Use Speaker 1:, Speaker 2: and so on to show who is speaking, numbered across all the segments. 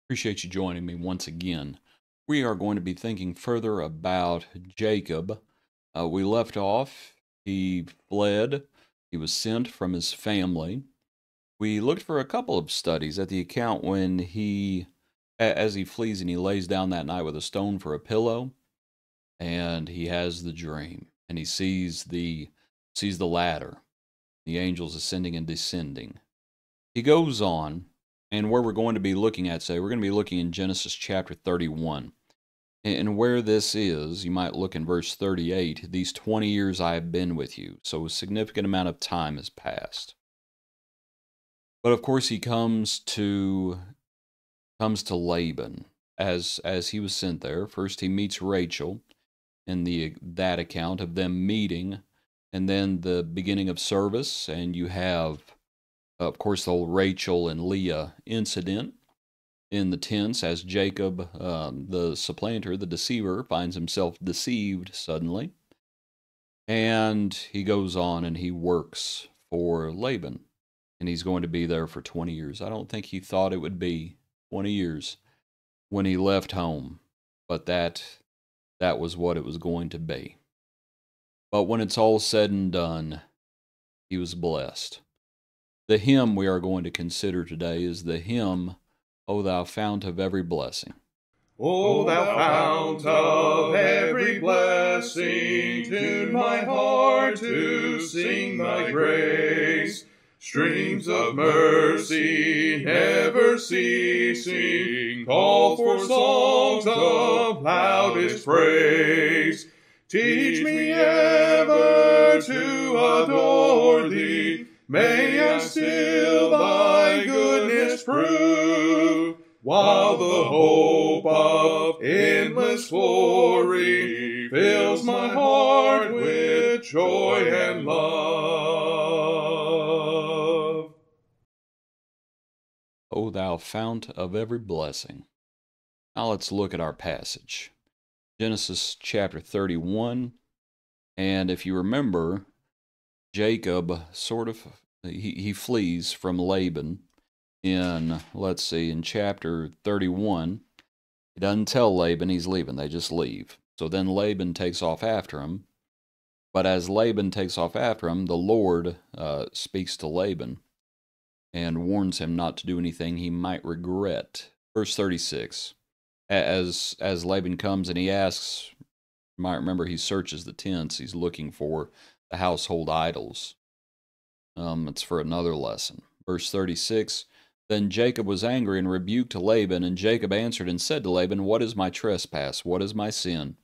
Speaker 1: Appreciate you joining me once again. We are going to be thinking further about Jacob. We left off, he fled, he was sent from his family. We looked for a couple of studies at the account when as he flees and he lays down that night with a stone for a pillow, and he has the dream, and he sees the ladder, the angels ascending and descending. He goes on, and where we're going to be looking at today, we're going to be looking in Genesis chapter 31. And where this is, you might look in verse 38, these 20 years I have been with you. So a significant amount of time has passed. But of course he comes to Laban as he was sent there. First he meets Rachel in that account of them meeting, and then the beginning of service, and you have of course, the whole Rachel and Leah incident in the tents as Jacob, the supplanter, the deceiver, finds himself deceived suddenly. And he goes on and he works for Laban. And he's going to be there for 20 years. I don't think he thought it would be 20 years when he left home, but that was what it was going to be. But when it's all said and done, he was blessed. The hymn we are going to consider today is the hymn, O Thou Fount of Every Blessing.
Speaker 2: O thou fount of every blessing, tune my heart to sing thy grace. Streams of mercy never ceasing, call for songs of loudest praise. Teach me ever to adore thee, may I still thy goodness prove, while the hope of endless glory fills my heart with joy and love.
Speaker 1: O thou fount of every blessing. Now let's look at our passage. Genesis chapter 31. And if you remember, Jacob he flees from Laban in chapter 31. He doesn't tell Laban he's leaving, they just leave. So then Laban takes off after him. But as Laban takes off after him, the Lord speaks to Laban and warns him not to do anything he might regret. Verse 36, as Laban comes and he asks, you might remember he searches the tents, he's looking for the household idols. It's for another lesson. Verse 36, then Jacob was angry and rebuked Laban, and Jacob answered and said to Laban, what is my trespass? What is my sin?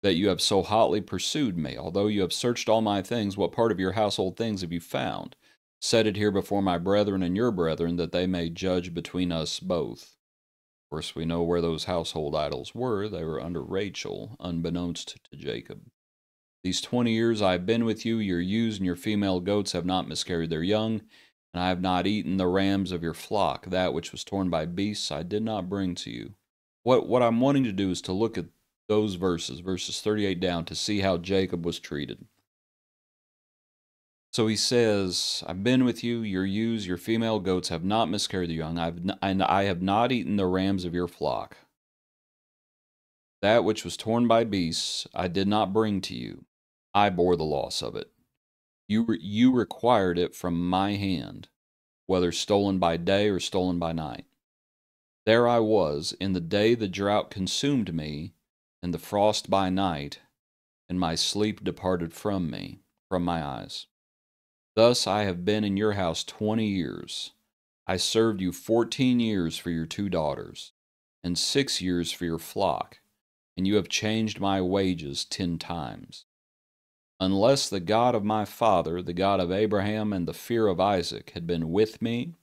Speaker 1: That you have so hotly pursued me. Although you have searched all my things, what part of your household things have you found? Set it here before my brethren and your brethren, that they may judge between us both. Of course, we know where those household idols were. They were under Rachel, unbeknownst to Jacob. These 20 years I have been with you, your ewes and your female goats have not miscarried their young, and I have not eaten the rams of your flock. That which was torn by beasts I did not bring to you. What I'm wanting to do is to look at those verses 38 down, to see how Jacob was treated. So he says, I've been with you, your ewes, your female goats have not miscarried their young, and I have not eaten the rams of your flock. That which was torn by beasts I did not bring to you. I bore the loss of it. You required it from my hand, whether stolen by day or stolen by night. There I was, in the day the drought consumed me, and the frost by night, and my sleep departed from me, from my eyes. Thus I have been in your house 20 years. I served you 14 years for your 2 daughters, and 6 years for your flock, and you have changed my wages 10 times. Unless the God of my father, the God of Abraham and the fear of Isaac, had been with me,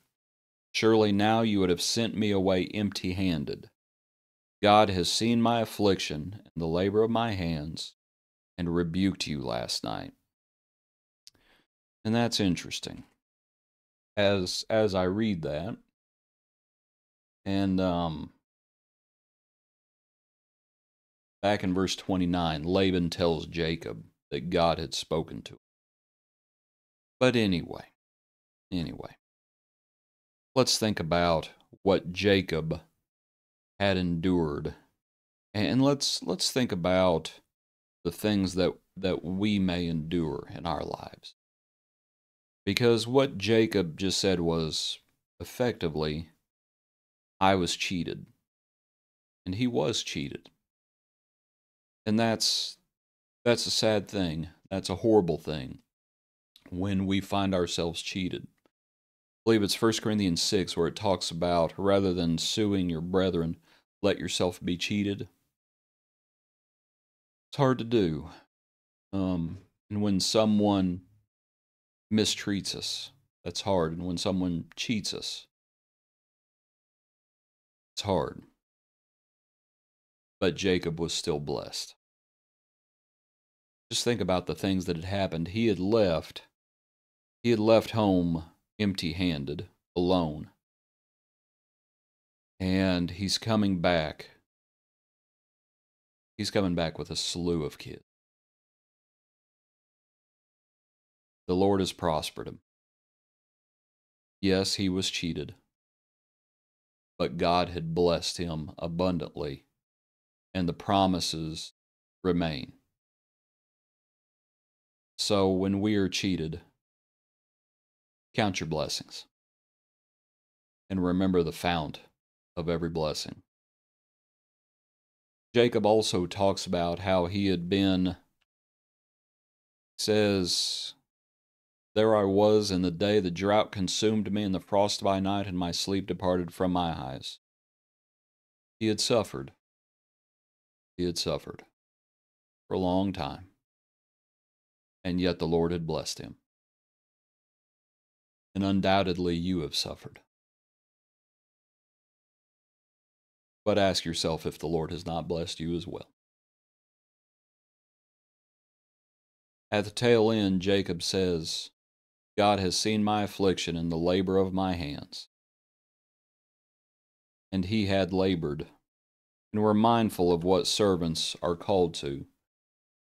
Speaker 1: surely now you would have sent me away empty-handed. God has seen my affliction and the labor of my hands, and rebuked you last night. And that's interesting. As I read that, and back in verse 29, Laban tells Jacob that God had spoken to him. But anyway, let's think about what Jacob had endured. And let's think about the things that we may endure in our lives. Because what Jacob just said was effectively, I was cheated. And he was cheated. And that's a sad thing. That's a horrible thing when we find ourselves cheated. I believe it's 1 Corinthians 6 where it talks about rather than suing your brethren, let yourself be cheated. It's hard to do. And when someone mistreats us, that's hard. And when someone cheats us, it's hard. But Jacob was still blessed. Just think about the things that had happened. He had left home empty-handed, alone. And he's coming back. He's coming back with a slew of kids. The Lord has prospered him. Yes, he was cheated, but God had blessed him abundantly, and the promises remain. So when we are cheated, count your blessings and remember the fount of every blessing. Jacob also talks about how he had been, says, there I was in the day the drought consumed me, and the frost by night, and my sleep departed from my eyes. He had suffered. He had suffered for a long time. And yet the Lord had blessed him. And undoubtedly you have suffered. But ask yourself if the Lord has not blessed you as well. At the tail end, Jacob says, God has seen my affliction and the labor of my hands. And he had labored. And we're mindful of what servants are called to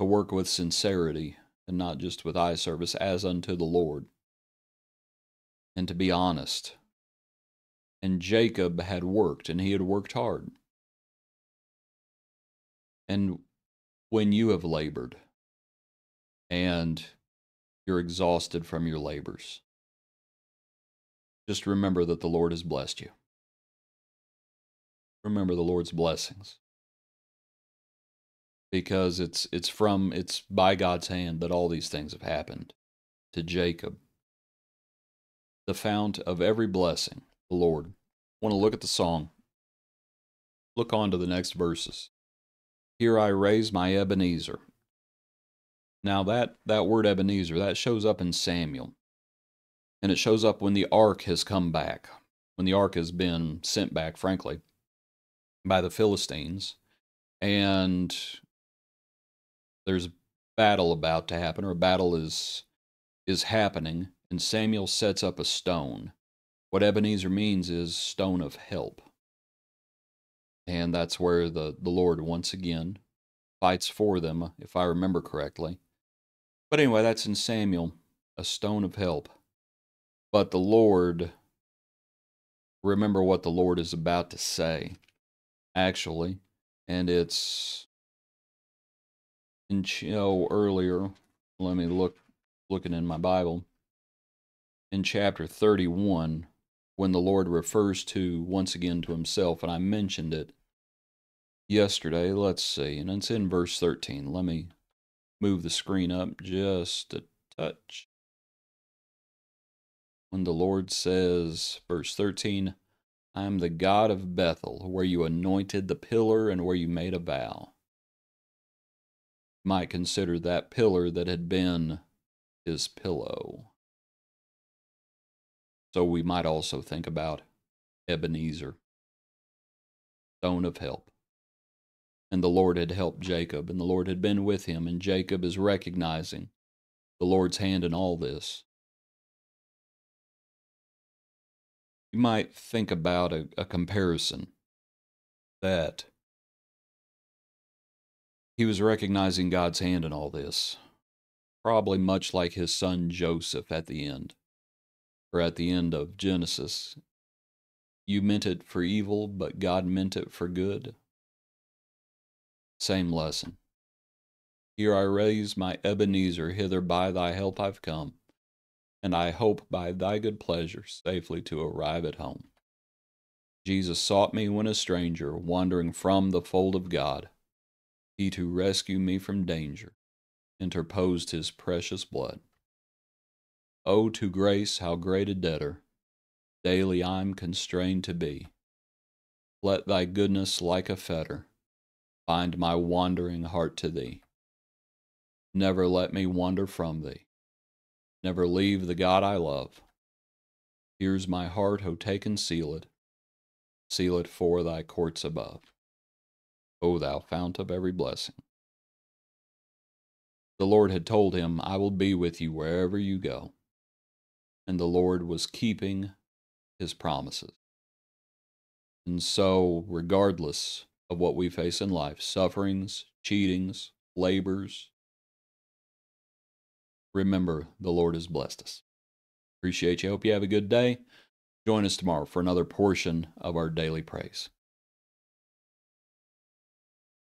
Speaker 1: work with sincerity, and not just with eye service, as unto the Lord, and to be honest. And Jacob had worked, and he had worked hard. And when you have labored, and you're exhausted from your labors, just remember that the Lord has blessed you. Remember the Lord's blessings. Because it's by God's hand that all these things have happened to Jacob. The fount of every blessing, the Lord. I want to look at the song. Look on to the next verses. Here I raise my Ebenezer. Now that word Ebenezer, that shows up in Samuel. And it shows up when the ark has come back. When the ark has been sent back, frankly, by the Philistines. And there's a battle about to happen, or a battle is happening, and Samuel sets up a stone. What Ebenezer means is stone of help. And that's where the Lord once again fights for them, if I remember correctly. But anyway, that's in Samuel, a stone of help. But the Lord, remember what the Lord is about to say, actually. And it's earlier, let me looking in my Bible, in chapter 31, when the Lord refers to, once again, to himself, and I mentioned it yesterday, let's see, and it's in verse 13. Let me move the screen up just a touch. When the Lord says, verse 13, I am the God of Bethel, where you anointed the pillar and where you made a vow. You might consider that pillar that had been his pillow. So we might also think about Ebenezer, stone of help. And the Lord had helped Jacob, and the Lord had been with him, and Jacob is recognizing the Lord's hand in all this. You might think about a comparison that he was recognizing God's hand in all this, probably much like his son Joseph at the end, or at the end of Genesis. You meant it for evil, but God meant it for good. Same lesson. Here I raise my Ebenezer, hither by thy help I've come, and I hope by thy good pleasure safely to arrive at home. Jesus sought me when a stranger, wandering from the fold of God. He to rescue me from danger interposed his precious blood. Oh, to grace how great a debtor daily I'm constrained to be. Let thy goodness like a fetter bind my wandering heart to thee. Never let me wander from thee. Never leave the God I love. Here's my heart, O take and seal it for thy courts above. O thou fount of every blessing. The Lord had told him, I will be with you wherever you go. And the Lord was keeping his promises. And so, regardless of what we face in life, sufferings, cheatings, labors, remember the Lord has blessed us. Appreciate you. Hope you have a good day. Join us tomorrow for another portion of our daily praise.